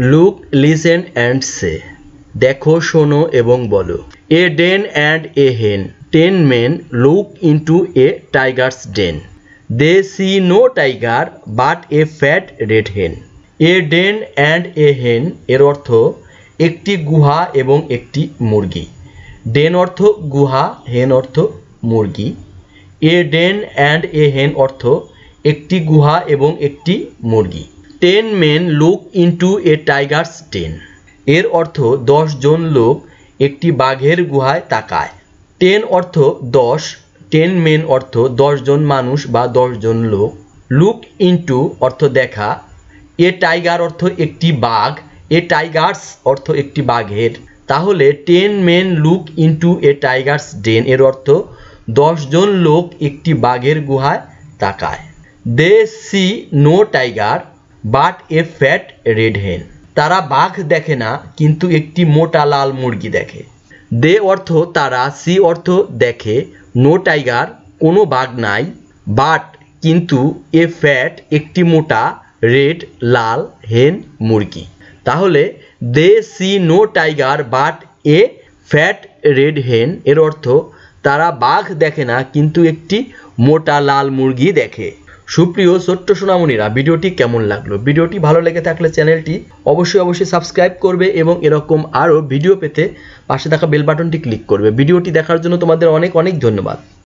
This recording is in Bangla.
লুক লিসেন অ্যান্ড সে, দেখো শোনো এবং বলো। এ ডেন অ্যান্ড এ হেন, 10 men look into a tiger's den. They see no tiger but a fat red hen. A den and a hen এর অর্থ একটি গুহা এবং একটি মুরগি। ডেন অর্থ গুহা, হেন অর্থ মুরগি। এ ডেন অ্যান্ড এ হেন অর্থ একটি গুহা এবং একটি মুরগি। 10 men look into a tiger's den এর অর্থ 10 জন লোক একটি বাঘের গুহায় তাকায়। 10 অর্থ 10, 10 men অর্থ 10 জন মানুষ বা 10 জন লোক। লুক ইনটু অর্থ দেখা। এ টাইগার অর্থ একটি বাঘ, এ টাইগার্স অর্থ একটি বাঘের। তাহলে 10 men look into a tiger's den এর অর্থ 10 জন লোক একটি বাঘের গুহায় তাকায়। They see no tiger but a fat red hen. তারা বাঘ দেখে না কিন্তু একটি মোটা লাল মুরগি দেখে। দে অর্থ তারা, সি অর্থ দেখে, নো টাইগার কোনো বাঘ নাই, বাট কিন্তু, এ ফ্যাট একটি মোটা, রেড লাল, হেন মুরগি। তাহলে they see no tiger but a fat red hen এর অর্থ তারা বাঘ দেখে না কিন্তু একটি মোটা লাল মুরগি দেখে। সুপ্রিয় ছোট্ট সোনামণিরা, ভিডিওটি কেমন লাগলো? ভিডিওটি ভালো লেগে থাকলে চ্যানেলটি অবশ্যই সাবস্ক্রাইব করবে এবং এরকম আরও ভিডিও পেতে পাশে থাকা বেল বাটনটি ক্লিক করবে। ভিডিওটি দেখার জন্য তোমাদের অনেক অনেক ধন্যবাদ।